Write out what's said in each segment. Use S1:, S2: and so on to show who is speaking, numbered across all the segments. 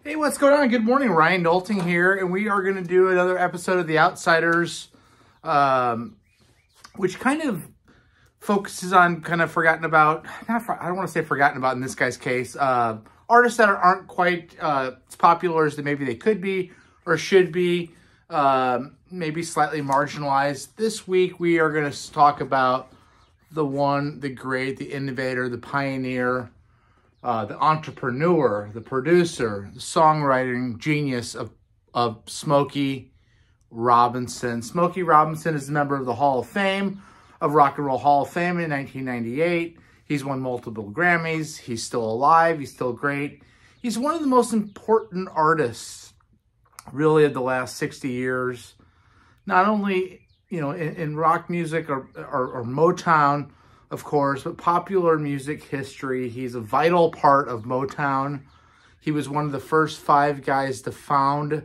S1: Hey, what's going on? Good morning, Ryan Nolting here, and we are going to do another episode of The Outsiders, which kind of focuses on kind of forgotten about, I don't want to say forgotten about in this guy's case, artists that aren't quite as popular as maybe they could be or should be, maybe slightly marginalized. This week, we are going to talk about the one, the great, the innovator, the pioneer, the entrepreneur, the producer, the songwriting genius of Smokey Robinson. Smokey Robinson is a member of the Hall of Fame, of Rock and Roll Hall of Fame in 1998. He's won multiple Grammys. He's still alive. He's still great. He's one of the most important artists, really, of the last 60 years. Not only, you know, in rock music or Motown, of course, but popular music history. He's a vital part of Motown. He was one of the first 5 guys to found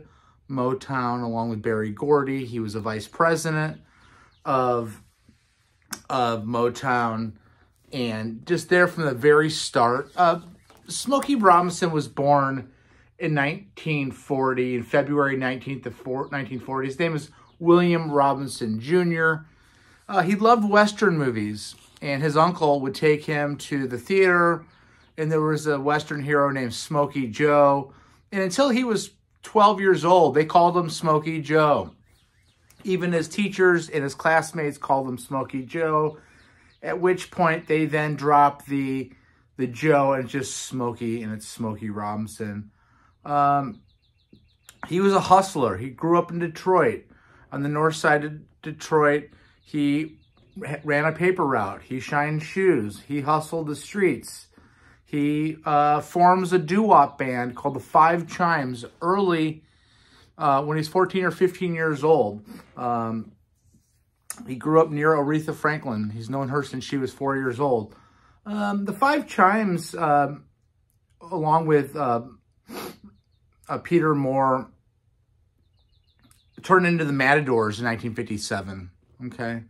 S1: Motown, along with Berry Gordy. He was a vice president of Motown, and just there from the very start. Smokey Robinson was born in 1940, in February 19th of 1940. His name is William Robinson Jr. He loved Western movies, and his uncle would take him to the theater, and there was a Western hero named Smokey Joe. And until he was 12 years old, they called him Smokey Joe. Even his teachers and his classmates called him Smokey Joe, at which point they then dropped the Joe and it's just Smokey, and it's Smokey Robinson. He was a hustler. He grew up in Detroit, on the north side of Detroit. He ran a paper route. He shined shoes. He hustled the streets. He forms a doo-wop band called the Five Chimes early, when he's 14 or 15 years old. He grew up near Aretha Franklin. He's known her since she was 4 years old. The Five Chimes, along with Peter Moore, turned into the Matadors in 1957, okay?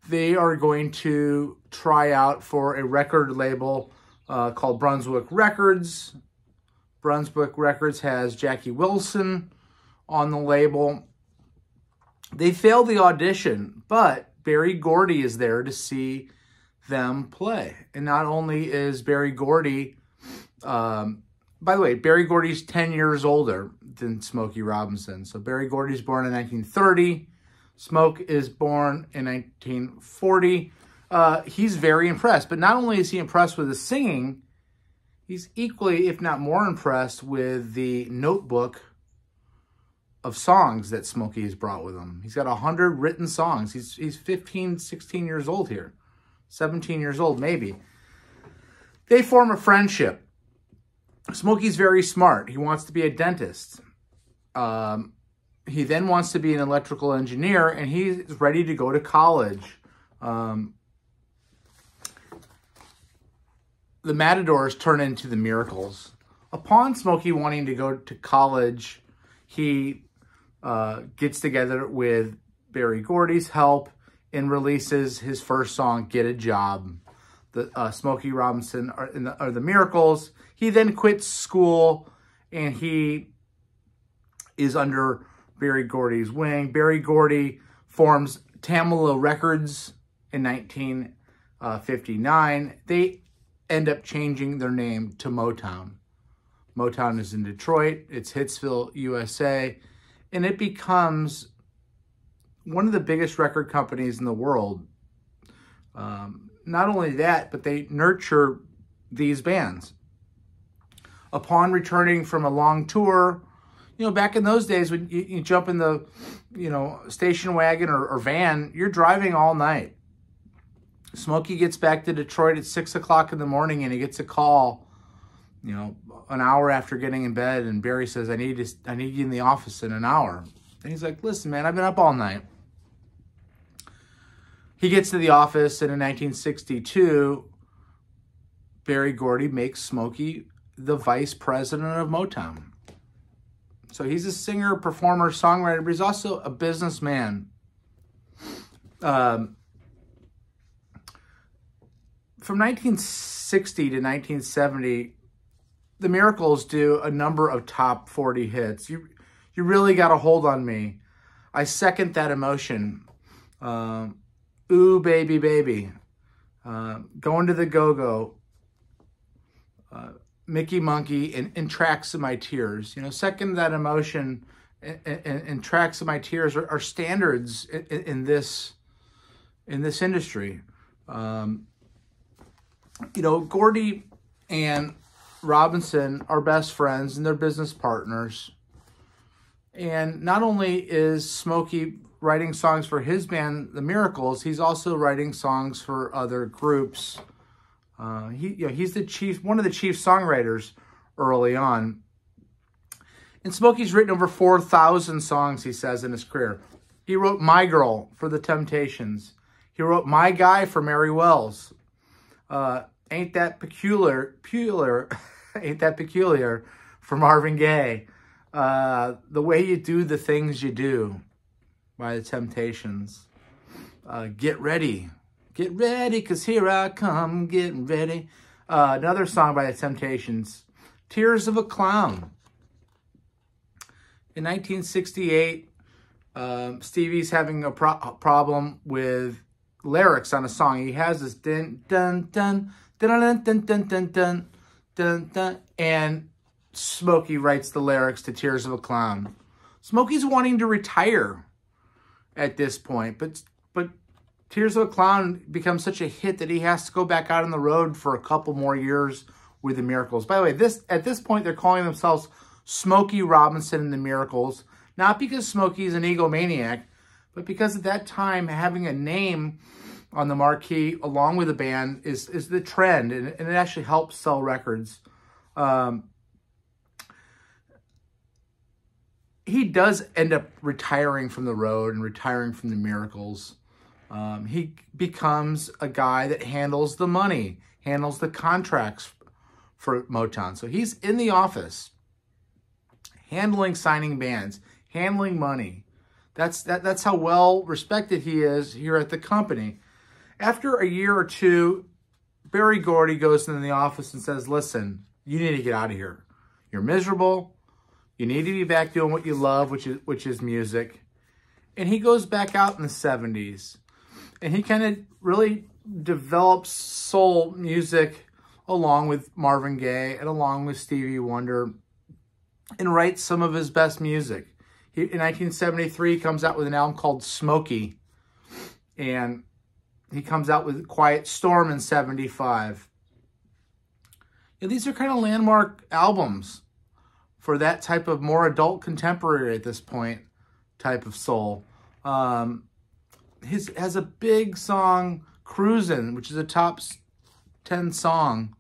S1: They are going to try out for a record label called Brunswick Records. Brunswick Records has Jackie Wilson on the label. They failed the audition, but Berry Gordy is there to see them play. And not only is Berry Gordy, by the way, Berry Gordy's 10 years older than Smokey Robinson. So Berry Gordy's born in 1930. Smoke is born in 1940. He's very impressed. But not only is he impressed with his singing, he's equally, if not more, impressed with the notebook of songs that Smokey has brought with him. He's got 100 written songs. He's 15, 16 years old here. 17 years old, maybe. They form a friendship. Smokey's very smart. He wants to be a dentist. He then wants to be an electrical engineer, and he's ready to go to college. The Matadors turn into the Miracles. Upon Smokey wanting to go to college, he gets together with Berry Gordy's help and releases his first song, Get a Job. The Smokey Robinson are the Miracles. He then quits school, and he is under Berry Gordy's wing. Berry Gordy forms Tamla Records in 1959. They end up changing their name to Motown. Motown is in Detroit. It's Hitsville, USA. And it becomes one of the biggest record companies in the world. Not only that, but they nurture these bands. Upon returning from a long tour, you know, back in those days when you jump in the, you know, station wagon or van, you're driving all night. Smokey gets back to Detroit at 6 o'clock in the morning, and he gets a call, you know, an hour after getting in bed, and Berry says, I need you in the office in an hour. And he's like, listen, man, I've been up all night. He gets to the office, and in 1962, Berry Gordy makes Smokey the vice president of Motown. So he's a singer, performer, songwriter, but he's also a businessman. From 1960 to 1970, the Miracles do a number of top 40 hits. You really got a hold on me. I second that emotion. Ooh, baby, baby. Going to the Go-Go. Mickey Monkey and Tracks of My Tears. You know, second that emotion and Tracks of My Tears are standards in this industry. You know, Gordy and Robinson are best friends and they're business partners. And not only is Smokey writing songs for his band, The Miracles, he's also writing songs for other groups. He's one of the chief songwriters early on. And Smokey's written over 4,000 songs, he says, in his career. He wrote My Girl for The Temptations. He wrote My Guy for Mary Wells. Ain't That Peculiar Ain't That Peculiar for Marvin Gaye. The Way You Do the Things You Do by The Temptations. Get Ready. Get ready, 'cause here I come, getting ready. Another song by The Temptations, Tears of a Clown. In 1968, Stevie's having a problem with lyrics on a song. He has this dun dun dun dun dun dun dun dun dun dun, and Smokey writes the lyrics to Tears of a Clown. Smokey's wanting to retire at this point, but Tears of a Clown becomes such a hit that he has to go back out on the road for a couple more years with the Miracles. By the way, at this point, they're calling themselves Smokey Robinson and the Miracles, not because Smokey's an egomaniac, but because at that time, having a name on the marquee along with the band is the trend, and it actually helps sell records. He does end up retiring from the road and retiring from the Miracles. He becomes a guy that handles the money, handles the contracts for Motown. So he's in the office, handling signing bands, handling money. That's how well respected he is here at the company. After a year or two, Berry Gordy goes into the office and says, listen, you need to get out of here. You're miserable. You need to be back doing what you love, which is music. And he goes back out in the 70s. And he kind of really develops soul music along with Marvin Gaye and along with Stevie Wonder and writes some of his best music. In 1973, he comes out with an album called Smokey. And he comes out with Quiet Storm in 75. And these are kind of landmark albums for that type of more adult contemporary at this point type of soul. Has a big song, Cruisin', which is a top 10 song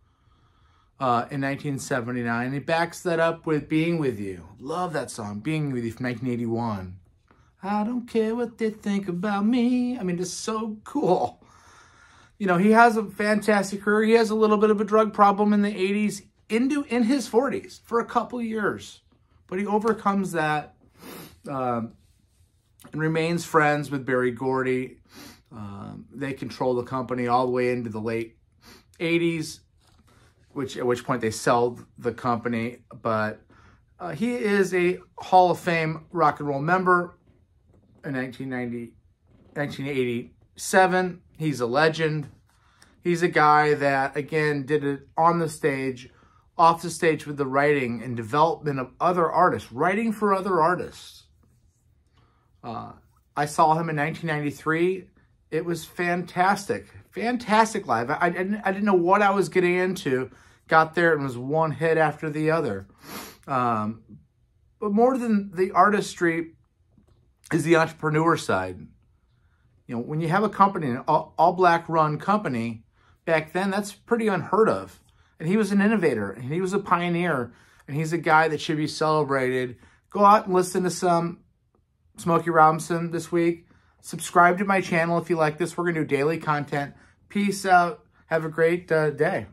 S1: in 1979. He backs that up with Being With You. Love that song, Being With You from 1981. I don't care what they think about me. I mean, it's so cool. You know, he has a fantastic career. He has a little bit of a drug problem in the 80s, in his 40s for a couple years. But he overcomes that and remains friends with Berry Gordy. They control the company all the way into the late 80s, at which point they sell the company. But he is a Hall of Fame rock and roll member in 1987. He's a legend. He's a guy that, again, did it on the stage, off the stage with the writing and development of other artists, writing for other artists. I saw him in 1993. It was fantastic. Fantastic live. I didn't know what I was getting into. Got there and was one hit after the other. But more than the artistry is the entrepreneur side. You know, when you have a company, an all-black run company, back then, that's pretty unheard of. And he was an innovator, and he was a pioneer, and he's a guy that should be celebrated. Go out and listen to some Smokey Robinson this week. Subscribe to my channel if you like this. We're going to do daily content. Peace out. Have a great day.